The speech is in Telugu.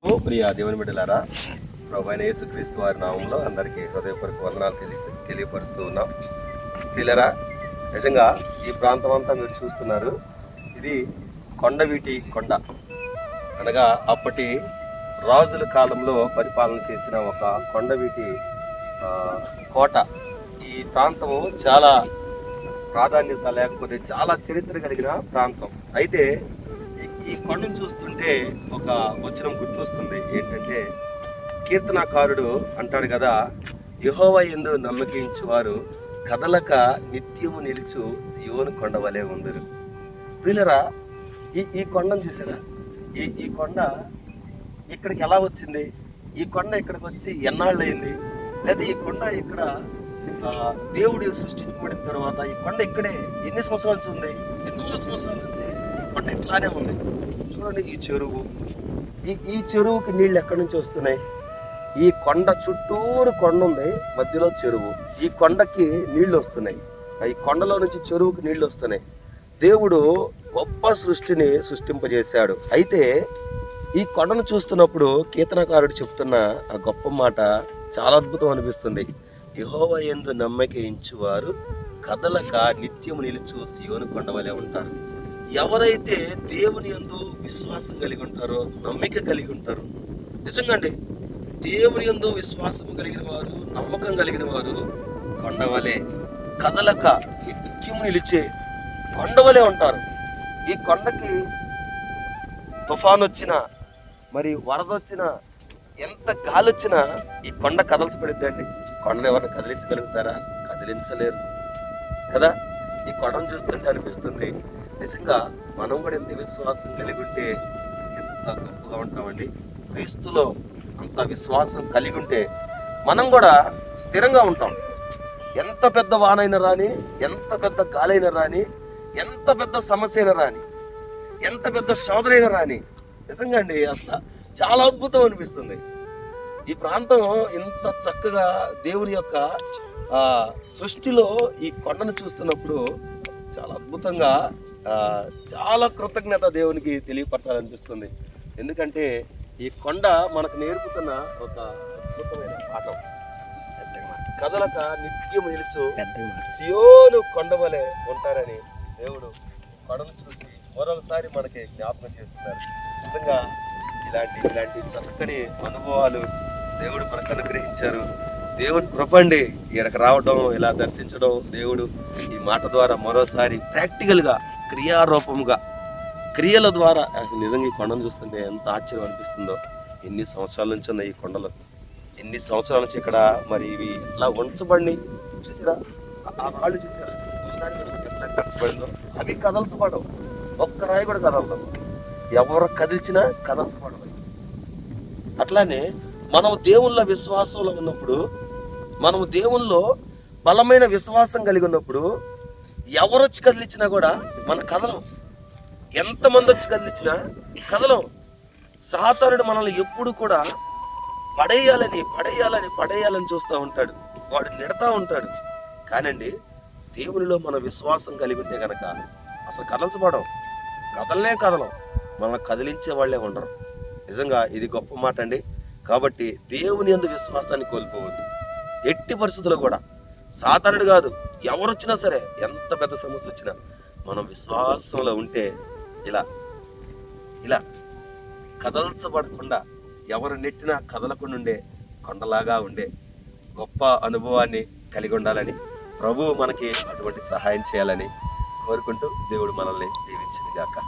ప్రియ దేవుని బిడ్డలారా, ప్రభు అయిన యేసుక్రీస్తు వారి నామంలో అందరికీ హృదయపూర్వక వందనాలు తెలియపరుస్తూ ఉన్నాం. పిల్లరా, నిజంగా ఈ ప్రాంతం అంతా మీరు చూస్తున్నారు. ఇది కొండవీటి కొండ అనగా అప్పటి రాజుల కాలంలో పరిపాలన చేసిన ఒక కొండవీటి కోట. ఈ ప్రాంతము చాలా ప్రాధాన్యత లేకపోతే చాలా చరిత్ర కలిగిన ప్రాంతం. అయితే ఈ కొండను చూస్తుంటే ఒక వచనం గుర్తొస్తుంది. ఏంటంటే కీర్తనాకారుడు అంటాడు కదా, యెహోవా యందు నమ్మకించువారు కదలక నిత్యము నిలుచు సియోను కొండ వలె ఉందరు. ప్రియులరా, ఈ కొండను చూసారా? ఈ కొండ ఇక్కడికి ఎలా వచ్చింది? ఈ కొండ ఇక్కడికి వచ్చి ఎన్నాళ్ళు అయింది? లేదా ఈ కొండ ఇక్కడ దేవుడు సృష్టించబడిన తర్వాత ఈ కొండ ఇక్కడే ఎన్ని సంవత్సరాల నుంచి ఉంది? ఎన్నో సంవత్సరాల నుంచి ఈ కొండ ఇట్లానే ఉంది. చూడండి, ఈ చెరువు, ఈ చెరువుకి నీళ్ళు ఎక్కడి నుంచి వస్తున్నాయి? ఈ కొండ చుట్టూరు కొండ ఉంది, మధ్యలో చెరువు. ఈ కొండకి నీళ్లు వస్తున్నాయి, ఈ కొండలో నుంచి చెరువుకి నీళ్లు వస్తున్నాయి. దేవుడు గొప్ప సృష్టిని సృష్టింపజేశాడు. అయితే ఈ కొండను చూస్తున్నప్పుడు కీర్తనకారుడు చెప్తున్న ఆ గొప్ప మాట చాలా అద్భుతం అనిపిస్తుంది. యెహోవా యందు నమ్మకించువారు కదలక నిత్యము నిలుచు సియోను కొండ వలె ఉంటారు. ఎవరైతే దేవుని యందు విశ్వాసం కలిగి ఉంటారో, నమ్మిక కలిగి ఉంటారో, నిజంగా అండి, దేవుని యందు విశ్వాసం కలిగిన వారు, నమ్మకం కలిగిన వారు కొండవలే కదలక నిత్యము నిలిచే కొండవలే ఉంటారు. ఈ కొండకి తుఫాన్ వచ్చినా, మరి వరద వచ్చినా, ఎంత గాలి వచ్చినా ఈ కొండ కదల్చబడిద్దండి. కొండను ఎవరిని కదిలించగలుగుతారా? కదిలించలేరు కదా. ఈ కొండను చూస్తుంటే అనిపిస్తుంది, నిజంగా మనం కూడా ఎంత విశ్వాసం కలిగి ఉంటే ఎంత గొప్పగా ఉంటామండి. క్రీస్తులో అంత విశ్వాసం కలిగి ఉంటే మనం కూడా స్థిరంగా ఉంటాం. ఎంత పెద్ద వానైనా రాని, ఎంత పెద్ద గాలైనా రాని, ఎంత పెద్ద సమస్య అయినా రాని, ఎంత పెద్ద శోధనైనా రాని, నిజంగా అండి అసలు చాలా అద్భుతం అనిపిస్తుంది. ఈ ప్రాంతం ఇంత చక్కగా దేవుని యొక్క సృష్టిలో ఈ కొండను చూస్తున్నప్పుడు చాలా అద్భుతంగా, చాలా కృతజ్ఞత దేవునికి తెలియపరచాలనిపిస్తుంది. ఎందుకంటే ఈ కొండ మనకు నేర్పుతున్న ఒక అద్భుతమైన పాఠం. కదలక నిత్యం నిలుచు సియోను కొండ వలె ఉంటారని దేవుడు కొండను చూసి మరొకసారి మనకి జ్ఞాపకం చేస్తున్నారు. నిజంగా ఇలాంటి చక్కని అనుభవాలు దేవుడు మనకు అనుగ్రహించారు. దేవుడు కృపండి ఇక్కడికి రావడం, ఇలా దర్శించడం. దేవుడు ఈ మాట ద్వారా మరోసారి ప్రాక్టికల్గా, క్రియారూపంగా, క్రియల ద్వారా అసలు నిజంగా ఈ కొండను చూస్తుంటే ఎంత ఆశ్చర్యం అనిపిస్తుందో. ఎన్ని సంవత్సరాల నుంచి ఉన్నాయి ఈ కొండలు, ఎన్ని సంవత్సరాల నుంచి ఇక్కడ మరి ఇవి ఎట్లా ఉంచబడి చూసారా? ఆ రాళ్ళు చూసారా ఎట్లా ఖర్చుపడిందో? అవి కదల్చబడవు, ఒక్క రాయి కూడా కదలదు. ఎవరు కదిల్చినా కదల్చబడదు. అట్లానే మనం దేవుళ్ళ విశ్వాసంలో ఉన్నప్పుడు, మనము దేవుల్లో బలమైన విశ్వాసం కలిగి ఉన్నప్పుడు ఎవరు వచ్చి కదిలిచ్చినా కూడా మన కదలం. ఎంతమంది వచ్చి కదిలిచ్చినా కదలం. సాతానుడు మనల్ని ఎప్పుడు కూడా పడేయాలని చూస్తూ ఉంటాడు. వాడు నెడతా ఉంటాడు. కానండి, దేవునిలో మన విశ్వాసం కలిగి ఉంటే కనుక అసలు కదల్చబడం, కదలం. మనల్ని కదిలించే వాళ్ళే ఉండరు. నిజంగా ఇది గొప్ప మాట అండి. కాబట్టి దేవుని యందు విశ్వాసాన్ని కోల్పోవద్దు. ఎట్టి పరిస్థితుల్లో కూడా సాతానుడు కాదు, ఎవరు వచ్చినా సరే, ఎంత పెద్ద సమస్య వచ్చినా మనం విశ్వాసంలో ఉంటే ఇలా కదల్చబడకుండా, ఎవరు నెట్టినా కదలకుండా ఉండే కొండలాగా ఉండే గొప్ప అనుభవాన్ని కలిగి ఉండాలని, ప్రభువు మనకి అటువంటి సహాయం చేయాలని కోరుకుంటూ దేవుడు మనల్ని దీవించును గాక.